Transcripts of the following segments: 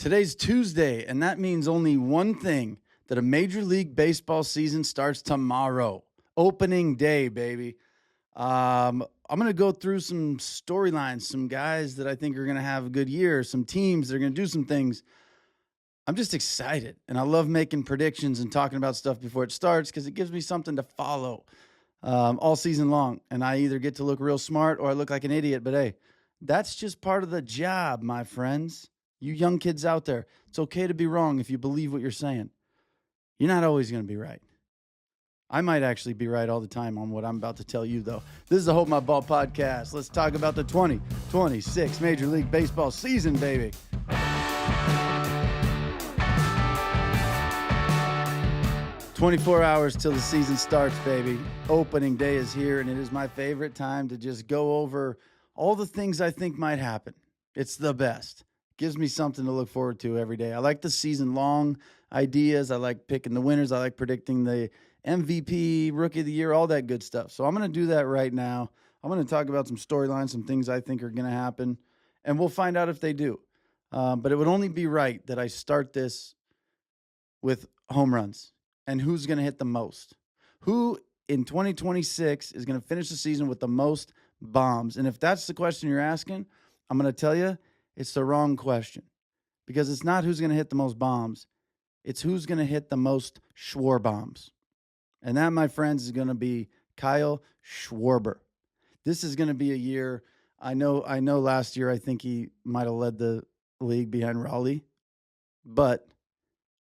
Today's Tuesday, and that means only one thing, that a Major League Baseball season starts tomorrow. Opening day, baby. I'm going to go through some storylines, some guys that I think are going to have a good year, some teams that are going to do some things. I'm just excited, and I love making predictions and talking about stuff before it starts because it gives me something to follow all season long. And I either get to look real smart or I look like an idiot, but hey, that's just part of the job, my friends. You young kids out there, it's okay to be wrong if you believe what you're saying. You're not always going to be right. I might actually be right all the time on what I'm about to tell you, though. This is the Hold My Ball podcast. Let's talk about the 2026 Major League Baseball season, baby. 24 hours till the season starts, baby. Opening day is here, and it is my favorite time to just go over all the things I think might happen. It's the best. Gives me something to look forward to every day. I like the season-long ideas. I like picking the winners. I like predicting the MVP, Rookie of the Year, all that good stuff. So I'm going to do that right now. I'm going to talk about some storylines, some things I think are going to happen, and we'll find out if they do. But it would only be right that I start this with home runs and who's going to hit the most. Who in 2026 is going to finish the season with the most bombs? And if that's the question you're asking, I'm going to tell you, it's the wrong question, because it's not who's going to hit the most bombs. It's who's going to hit the most Schwar bombs. And that, my friends, is going to be Kyle Schwarber. This is going to be a year. I know last year I think he might have led the league behind Raleigh, but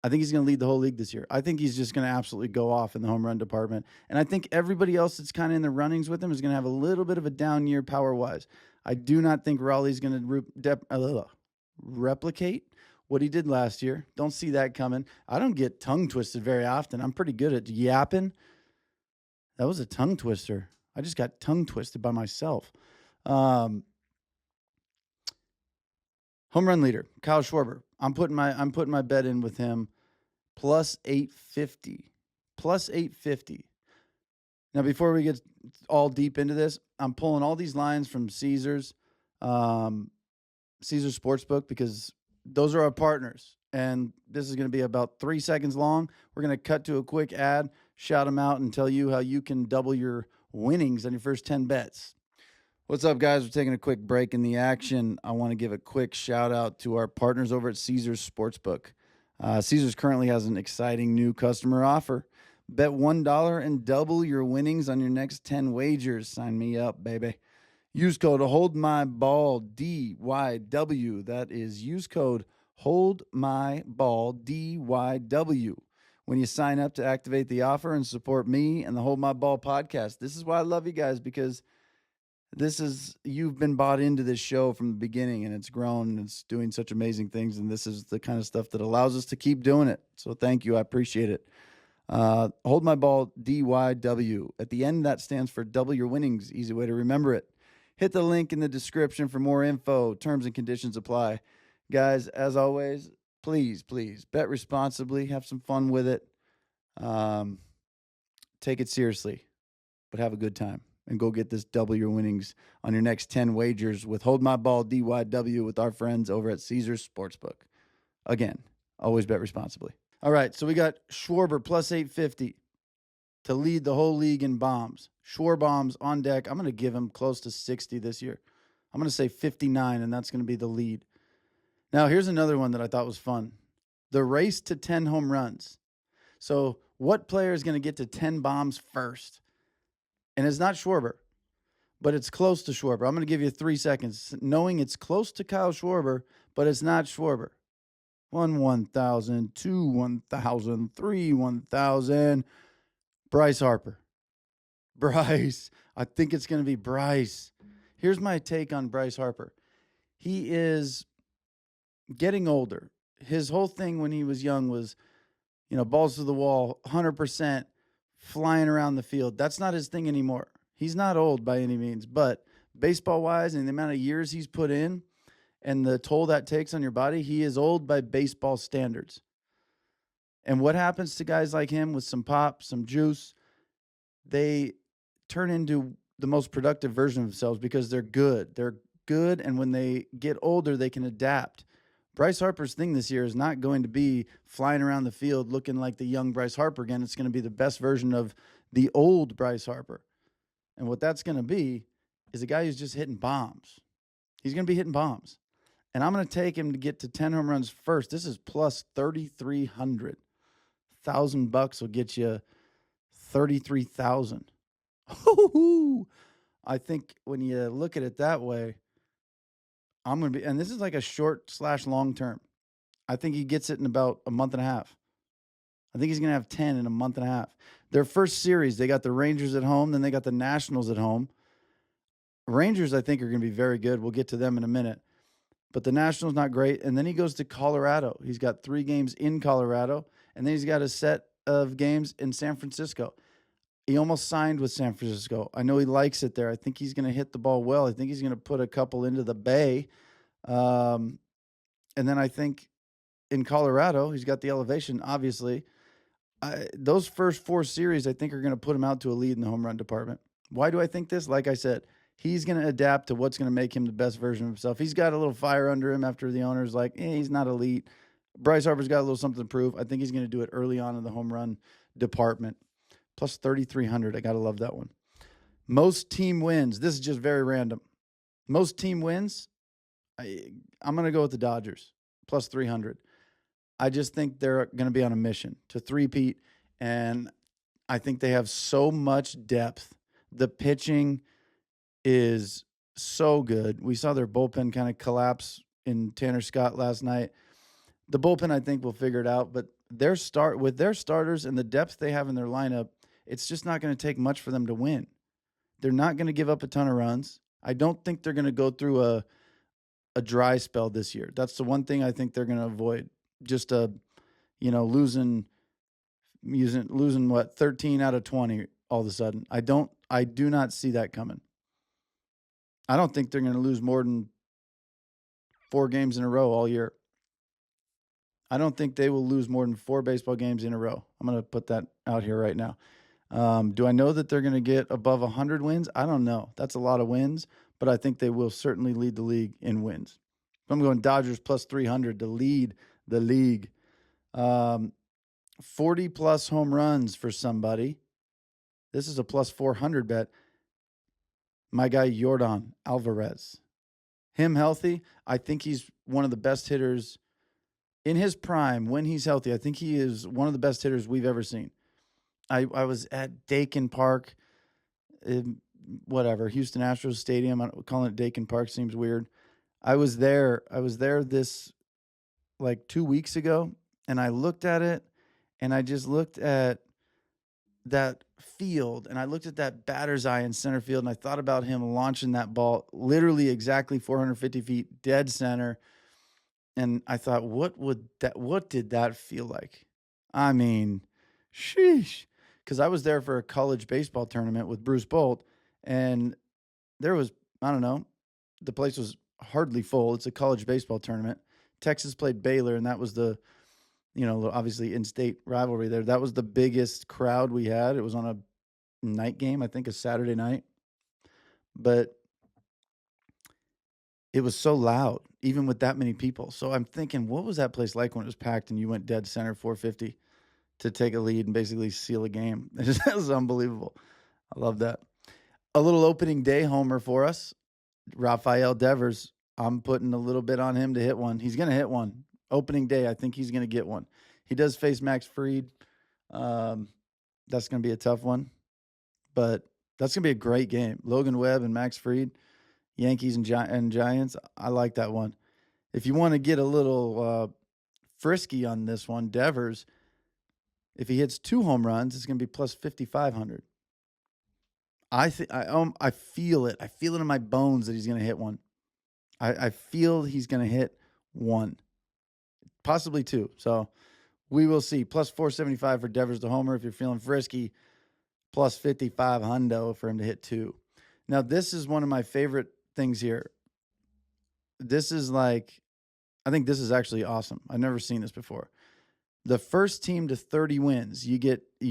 I think he's going to lead the whole league this year. I think he's just going to absolutely go off in the home run department. And I think everybody else that's kind of in the runnings with him is going to have a little bit of a down year power-wise. I do not think Raleigh's going to replicate what he did last year. Don't see that coming. I don't get tongue twisted very often. I'm pretty good at yapping. That was a tongue twister. I just got tongue twisted by myself. Home run leader, Kyle Schwarber. I'm putting my bet in with him, plus 850. Plus 850. Now, before we get all deep into this, I'm pulling all these lines from Caesars Sportsbook, because those are our partners. And this is going to be about 3 seconds long. We're going to cut to a quick ad, shout them out, and tell you how you can double your winnings on your first 10 bets. What's up, guys? We're taking a quick break in the action. I want to give a quick shout out to our partners over at Caesars Sportsbook. Caesars currently has an exciting new customer offer. Bet $1 and double your winnings on your next 10 wagers. Sign me up, baby. Use code HOLDMYBALL, DYW. That is, use code HOLDMYBALL, DYW. When you sign up to activate the offer and support me and the Hold My Ball podcast. This is why I love you guys, because you've been bought into this show from the beginning, and it's grown and it's doing such amazing things. And this is the kind of stuff that allows us to keep doing it. So thank you. I appreciate it. Hold My Ball, DYW. At the end, that stands for double your winnings. Easy way to remember it. Hit the link in the description for more info. Terms and conditions apply. Guys, as always, please bet responsibly. Have some fun with it. Take it seriously, but have a good time. And go get this double your winnings on your next 10 wagers with Hold My Ball, DYW, with our friends over at Caesars Sportsbook. Again, always bet responsibly. All right, so we got Schwarber plus 850 to lead the whole league in bombs. Schwar bombs on deck. I'm going to give him close to 60 this year. I'm going to say 59, and that's going to be the lead. Now, here's another one that I thought was fun. The race to 10 home runs. So what player is going to get to 10 bombs first? And it's not Schwarber, but it's close to Schwarber. I'm going to give you 3 seconds, knowing it's close to Kyle Schwarber, but it's not Schwarber. 1, 1,000, 2, 1,000, 3, 1,000. Bryce Harper. Bryce. I think it's going to be Bryce. Here's my take on Bryce Harper. He is getting older. His whole thing when he was young was, balls to the wall, 100%, flying around the field. That's not his thing anymore. He's not old by any means, but baseball-wise and the amount of years he's put in and the toll that takes on your body, he is old by baseball standards. And what happens to guys like him with some pop, some juice? They turn into the most productive version of themselves because they're good. They're good, and when they get older, they can adapt. Bryce Harper's thing this year is not going to be flying around the field looking like the young Bryce Harper again. It's going to be the best version of the old Bryce Harper. And what that's going to be is a guy who's just hitting bombs. He's going to be hitting bombs. And I'm going to take him to get to 10 home runs first. This is plus 3,300. $1,000 will get you 33,000. I think when you look at it that way, I'm going to be, and this is like a short/long term. I think he gets it in about a month and a half. I think he's going to have 10 in a month and a half. Their first series, they got the Rangers at home, then they got the Nationals at home. Rangers, I think, are going to be very good. We'll get to them in a minute. But the Nationals, not great. And then he goes to Colorado. He's got 3 games in Colorado, and then he's got a set of games in San Francisco. He almost signed with San Francisco. I know he likes it there. I think he's going to hit the ball well. I think he's going to put a couple into the Bay. And then I think in Colorado, he's got the elevation, obviously. Those first 4 series, I think, are going to put him out to a lead in the home run department. Why do I think this? Like I said, he's going to adapt to what's going to make him the best version of himself. He's got a little fire under him after the owner's like, he's not elite. Bryce Harper's got a little something to prove. I think he's going to do it early on in the home run department. Plus 3,300. I got to love that one. Most team wins. This is just very random. Most team wins. I'm going to go with the Dodgers. Plus 300. I just think they're going to be on a mission to three-peat, and I think they have so much depth. The pitching is so good. We saw their bullpen kind of collapse in Tanner Scott last night. The bullpen, I think, will figure it out, but with their starters and the depth they have in their lineup, it's just not going to take much for them to win. They're not going to give up a ton of runs. I don't think they're going to go through a dry spell this year. That's the one thing I think they're going to avoid. Just losing what, 13 out of 20 all of a sudden. I do not see that coming. I don't think they're going to lose more than 4 games in a row all year. I don't think they will lose more than 4 baseball games in a row. I'm going to put that out here right now. Do I know that they're going to get above 100 wins? I don't know. That's a lot of wins, but I think they will certainly lead the league in wins. I'm going Dodgers plus 300 to lead the league. 40-plus home runs for somebody. This is a plus 400 bet. My guy, Yordan Alvarez. Him healthy, I think he's one of the best hitters in his prime when he's healthy. I think he is one of the best hitters we've ever seen. I was at Dakin Park, Houston Astros Stadium. Calling it Dakin Park seems weird. I was there this like 2 weeks ago, and I looked at it, and I just looked at that field, and I looked at that batter's eye in center field, and I thought about him launching that ball literally exactly 450 feet dead center. And I thought, what did that feel like? I mean, sheesh. Because I was there for a college baseball tournament with Bruce Bolt, and there was, I don't know, the place was hardly full. It's a college baseball tournament. Texas played Baylor, and that was the, obviously in-state rivalry there. That was the biggest crowd we had. It was on a night game, I think a Saturday night. But it was so loud, even with that many people. So I'm thinking, what was that place like when it was packed and you went dead center 450 to take a lead and basically seal a game? That was unbelievable. I love that. A little opening day homer for us. Rafael Devers. I'm putting a little bit on him to hit one. He's going to hit one. Opening day, I think he's going to get one. He does face Max Fried. That's going to be a tough one. But that's going to be a great game. Logan Webb and Max Fried. Yankees and Giants. I like that one. If you want to get a little frisky on this one, Devers, if he hits 2 home runs, it's going to be plus 5,500. I feel it. I feel it in my bones that he's going to hit one. I feel he's going to hit 1, possibly 2. So we will see. Plus 475 for Devers to homer if you're feeling frisky. Plus 55 hundo for him to hit 2. Now, this is one of my favorite things here. This is I think this is actually awesome. I've never seen this before. The first team to 30 wins, you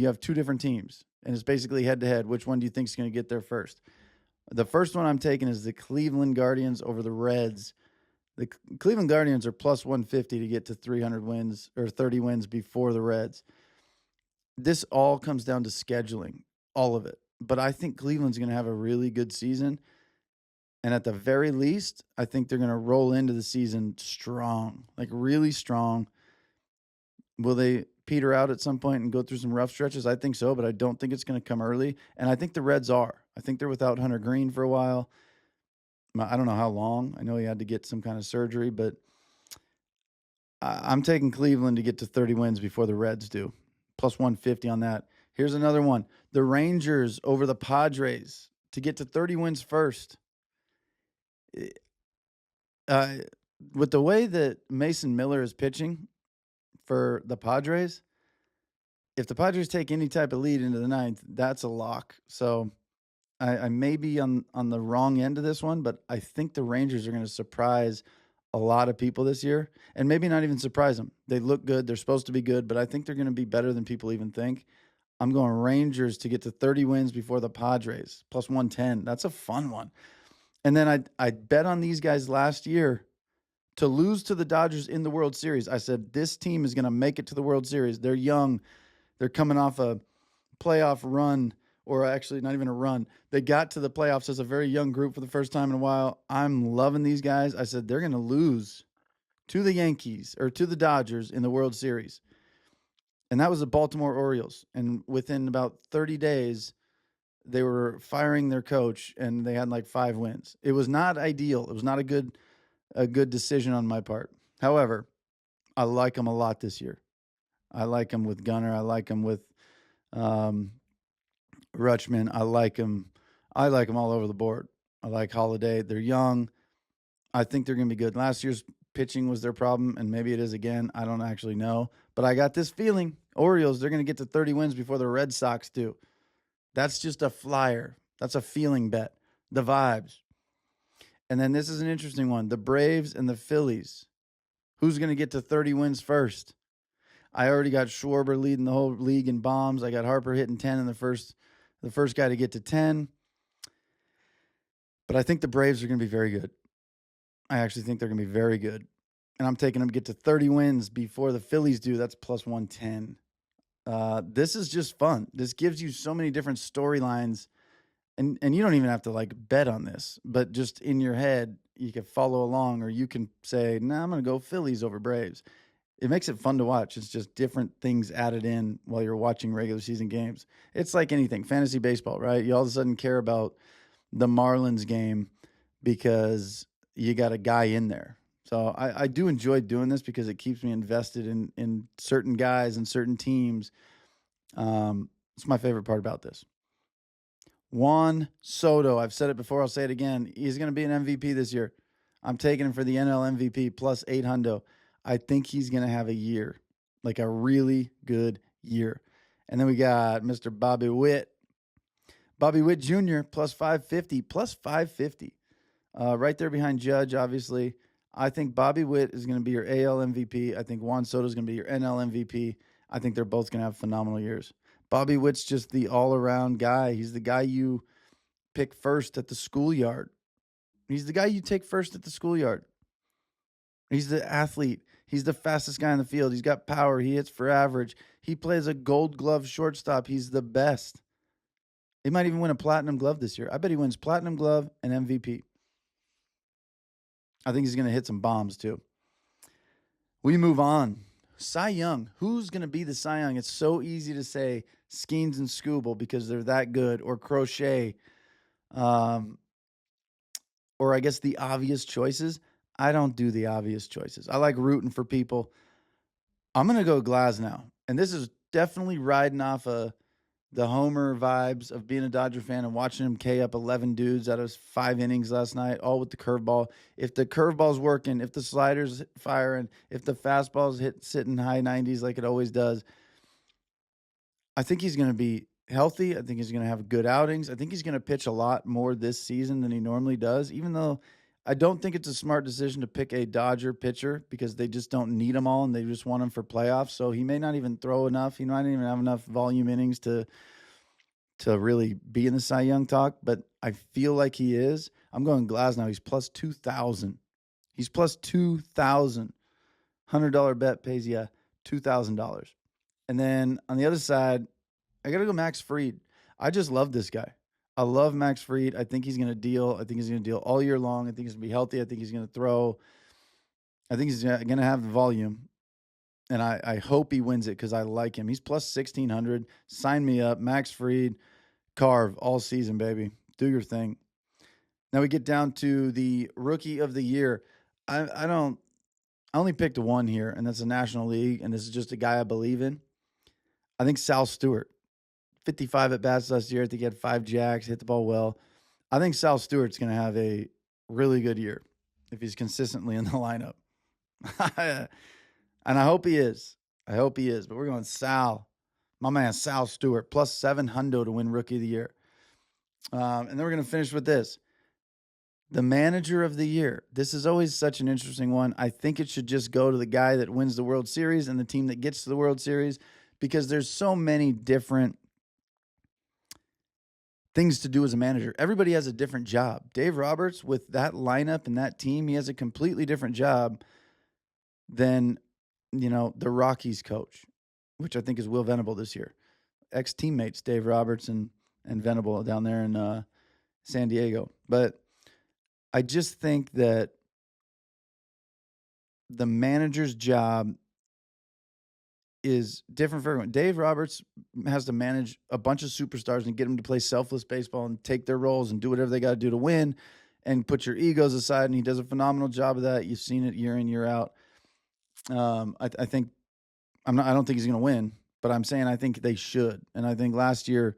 have 2 different teams, and it's basically head-to-head. Which one do you think is going to get there first? The first one I'm taking is the Cleveland Guardians over the Reds. The Cleveland Guardians are plus 150 to get to 300 wins or 30 wins before the Reds. This all comes down to scheduling, all of it. But I think Cleveland's going to have a really good season. And at the very least, I think they're going to roll into the season strong, like really strong. Will they peter out at some point and go through some rough stretches? I think so, but I don't think it's going to come early. And I think the Reds are. I think they're without Hunter Green for a while. I don't know how long. I know he had to get some kind of surgery, but I'm taking Cleveland to get to 30 wins before the Reds do. Plus 150 on that. Here's another one. The Rangers over the Padres to get to 30 wins first. With the way that Mason Miller is pitching for the Padres, if the Padres take any type of lead into the ninth, that's a lock. So I may be on the wrong end of this one, but I think the Rangers are going to surprise a lot of people this year, and maybe not even surprise them. They look good. They're supposed to be good, but I think they're going to be better than people even think. I'm going Rangers to get to 30 wins before the Padres, plus 110. That's a fun one. And then I bet on these guys last year to lose to the Dodgers in the World Series. I said, this team is going to make it to the World Series. They're young. They're coming off a playoff run, or actually not even a run. They got to the playoffs as a very young group for the first time in a while. I'm loving these guys. I said they're going to lose to the Yankees or to the Dodgers in the World Series. And that was the Baltimore Orioles. And within about 30 days, they were firing their coach, and they had like 5 wins. It was not ideal. It was not a good decision on my part. However, I like them a lot this year. I like them with Gunnar. I like them with Rutschman. I like them all over the board. I like Holiday. They're young. I think they're going to be good. Last year's pitching was their problem, and maybe it is again. I don't actually know. But I got this feeling, Orioles, they're going to get to 30 wins before the Red Sox do. That's just a flyer. That's a feeling bet. The vibes. And then this is an interesting one. The Braves and the Phillies. Who's going to get to 30 wins first? I already got Schwarber leading the whole league in bombs. I got Harper hitting 10 in the first guy to get to 10. But I think the Braves are going to be very good. I actually think they're going to be very good. And I'm taking them to get to 30 wins before the Phillies do. That's plus 110. This is just fun. This gives you so many different storylines. And you don't even have to like bet on this, but just in your head, you can follow along, or you can say, nah, I'm going to go Phillies over Braves. It makes it fun to watch. It's just different things added in while you're watching regular season games. It's like anything, fantasy baseball, right? You all of a sudden care about the Marlins game because you got a guy in there. So I do enjoy doing this because it keeps me invested in certain guys and certain teams. It's my favorite part about this. Juan Soto, I've said it before, I'll say it again. He's going to be an MVP this year. I'm taking him for the NL MVP plus 800. I think he's going to have a year, like a really good year. And then we got Mr. Bobby Witt. Bobby Witt Jr. plus 550. Right there behind Judge, obviously. I think Bobby Witt is going to be your AL MVP. I think Juan Soto is going to be your NL MVP. I think they're both going to have phenomenal years. Bobby Witt's just the all-around guy. He's the guy you pick first at the schoolyard. He's the guy you take first at the schoolyard. He's the athlete. He's the fastest guy in the field. He's got power. He hits for average. He plays a gold glove shortstop. He's the best. He might even win a platinum glove this year. I bet he wins platinum glove and MVP. I think he's going to hit some bombs too. We move on. Cy Young. Who's going to be the Cy Young? It's so easy to say Skeens and Skubal because they're that good, or Crochet, or I guess the obvious choices. I don't do the obvious choices. I like rooting for people. I'm going to go Glasnow. And this is definitely riding off the Homer vibes of being a Dodger fan and watching him K up 11 dudes out of 5 innings last night, all with the curveball. If the curveball's working, if the slider's firing, if the fastball's sitting high 90s like it always does, I think he's going to be healthy. I think he's going to have good outings. I think he's going to pitch a lot more this season than he normally does, even though I don't think it's a smart decision to pick a Dodger pitcher because they just don't need them all and they just want him for playoffs. So he may not even throw enough. He might not even have enough volume innings to really be in the Cy Young talk, but I feel like he is. I'm going Glasnow. He's plus 2,000. He's plus 2,000. $100 bet pays you $2,000. And then on the other side, I got to go Max Fried. I just love this guy. I love Max Fried. I think he's going to deal. I think he's going to deal all year long. I think he's going to be healthy. I think he's going to throw. I think he's going to have the volume. And I hope he wins it because I like him. He's plus 1,600. Sign me up. Max Fried, carve all season, baby. Do your thing. Now we get down to the rookie of the year. I only picked one here, and that's the National League, and this is just a guy I believe in. I think Sal Stewart, 55 at bats last year. I think he had 5 jacks, hit the ball well. I think Sal Stewart's going to have a really good year if he's consistently in the lineup. And I hope he is. But we're going Sal. My man, Sal Stewart, plus 700 to win Rookie of the Year. And then we're going to finish with this. The Manager of the Year. This is always such an interesting one. I think it should just go to the guy that wins the World Series and the team that gets to the World Series because there's so many different things to do as a manager. Everybody has a different job. Dave Roberts, with that lineup and that team, he has a completely different job than the Rockies coach, which I think is Will Venable this year. Ex-teammates, Dave Roberts and Venable down there in San Diego. But I just think that the manager's job is different for everyone. Dave Roberts has to manage a bunch of superstars and get them to play selfless baseball and take their roles and do whatever they got to do to win and put your egos aside. And he does a phenomenal job of that. You've seen it year in, year out. I don't think he's going to win, but I'm saying I think they should. And I think last year,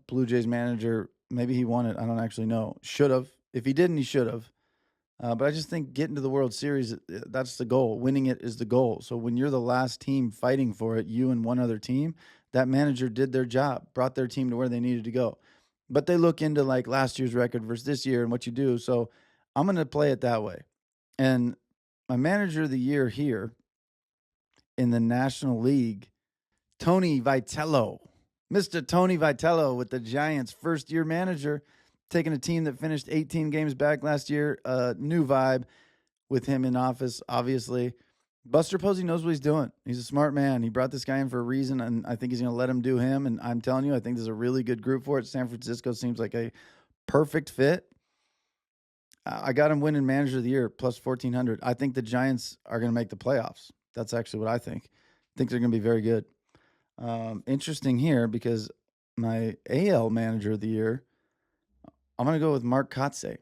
Blue Jays manager, maybe he won it. I don't actually know. Should have. If he didn't, he should have. But I just think getting to the World Series, that's the goal. Winning it is the goal. So when you're the last team fighting for it, you and one other team, that manager did their job, brought their team to where they needed to go. But they look into like last year's record versus this year and what you do. So I'm going to play it that way. And my Manager of the Year here in the National League, Tony Vitello. Mr. Tony Vitello with the Giants, first-year manager, taking a team that finished 18 games back last year. New vibe with him in office, obviously. Buster Posey knows what he's doing. He's a smart man. He brought this guy in for a reason, and I think he's going to let him do him. And I'm telling you, I think there's a really good group for it. San Francisco seems like a perfect fit. I got him winning Manager of the Year, plus 1,400. I think the Giants are going to make the playoffs. That's actually what I think. I think they're going to be very good. Interesting here because my AL Manager of the Year, I'm going to go with Mark Kotsay.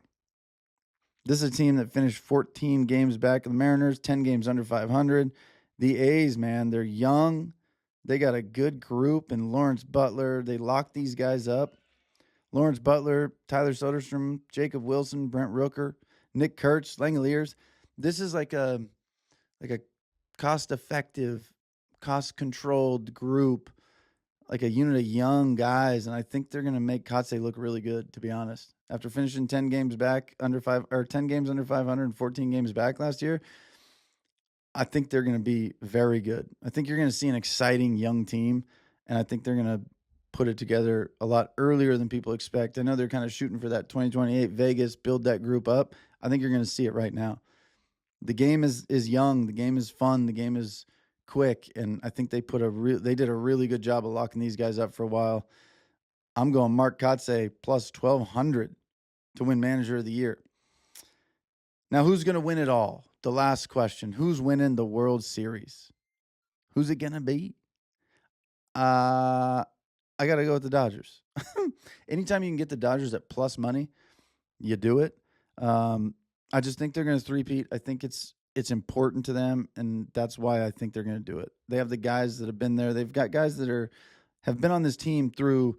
This is a team that finished 14 games back of the Mariners, 10 games under 500. The A's, man, they're young. They got a good group, and Lawrence Butler, they locked these guys up. Lawrence Butler, Tyler Soderstrom, Jacob Wilson, Brent Rooker, Nick Kurtz, Langoliers. This is like a cost-effective, cost-controlled group, like a unit of young guys, and I think they're going to make Kotsay look really good, to be honest. After finishing 10 games back under 10 games under 500 and 14 games back last year, I think they're going to be very good. I think you're going to see an exciting young team, and I think they're going to put it together a lot earlier than people expect. I know they're kind of shooting for that 2028 Vegas, build that group up. I think you're going to see it right now. The game is young. The game is fun. The game is quick, and I think they did a really good job of locking these guys up for a while. I'm going Mark Kotsay plus 1,200 to win Manager of the Year. Now, who's going to win it all? The last question. Who's winning the World Series? Who's it going to be? I got to go with the Dodgers. Anytime you can get the Dodgers at plus money, you do it. I just think they're going to three-peat. I think it's important to them, and that's why I think they're going to do it. They have the guys that have been there. They've got guys that have been on this team through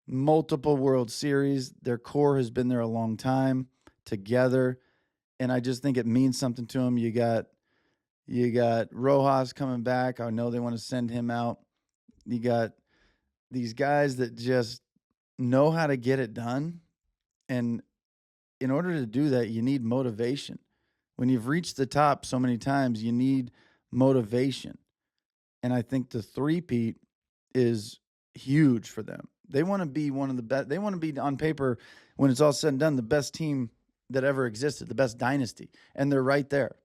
multiple World Series. Their core has been there a long time together, and I just think it means something to them. You got Rojas coming back. I know they want to send him out. You got these guys that just know how to get it done, and in order to do that, you need motivation. When you've reached the top so many times, you need motivation. And I think the three-peat is huge for them. They want to be one of the best. They want to be, on paper, when it's all said and done, the best team that ever existed, the best dynasty. And they're right there.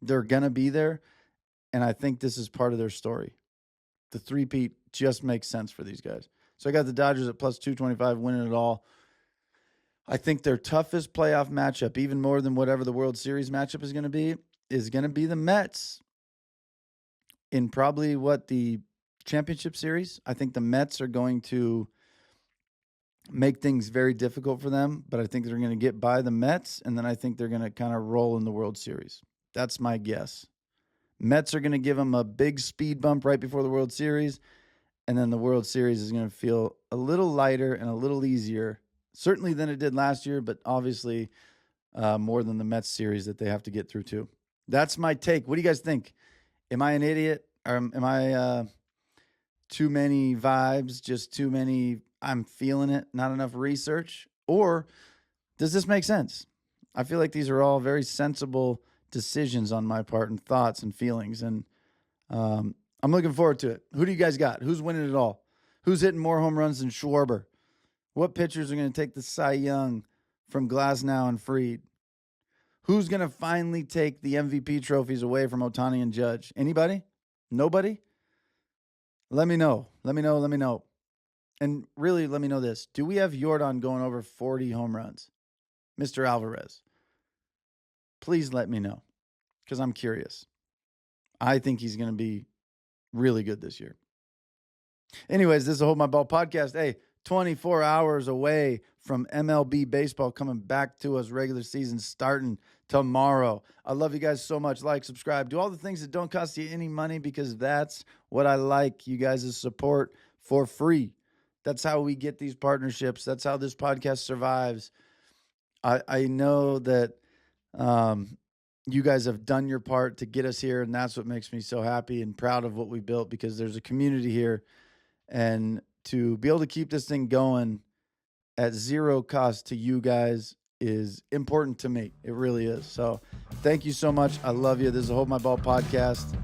They're going to be there. And I think this is part of their story. The three-peat just makes sense for these guys. So I got the Dodgers at plus 225, winning it all. I think their toughest playoff matchup, even more than whatever the World Series matchup is going to be the Mets in probably the championship series. I think the Mets are going to make things very difficult for them, but I think they're going to get by the Mets, and then I think they're going to kind of roll in the World Series. That's my guess. Mets are going to give them a big speed bump right before the World Series, and then the World Series is going to feel a little lighter and a little easier, certainly than it did last year, but obviously more than the Mets series that they have to get through too. That's my take. What do you guys think? Am I an idiot? Or am I too many vibes, just too many, I'm feeling it, not enough research? Or does this make sense? I feel like these are all very sensible decisions on my part and thoughts and feelings. And I'm looking forward to it. Who do you guys got? Who's winning it all? Who's hitting more home runs than Schwarber? What pitchers are going to take the Cy Young from Glasnow and Fried? Who's going to finally take the MVP trophies away from Ohtani and Judge? Anybody? Nobody? Let me know. Let me know. And really, let me know this. Do we have Yordan going over 40 home runs? Mr. Alvarez. Please let me know, because I'm curious. I think he's going to be really good this year. Anyways, this is a Hold My Ball podcast. Hey, 24 hours away from MLB baseball coming back to us, regular season starting tomorrow. I love you guys so much. Like, subscribe, do all the things that don't cost you any money, because that's what I like, you guys' support for free. That's how we get these partnerships. That's how this podcast survives. I know that you guys have done your part to get us here, and that's what makes me so happy and proud of what we built, because there's a community here, and to be able to keep this thing going at zero cost to you guys is important to me. It really is. So thank you so much. I love you. This is a Hold My Ball podcast.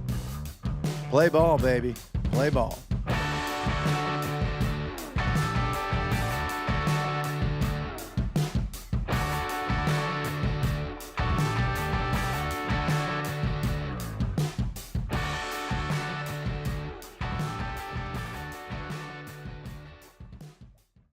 Play ball, baby. Play ball.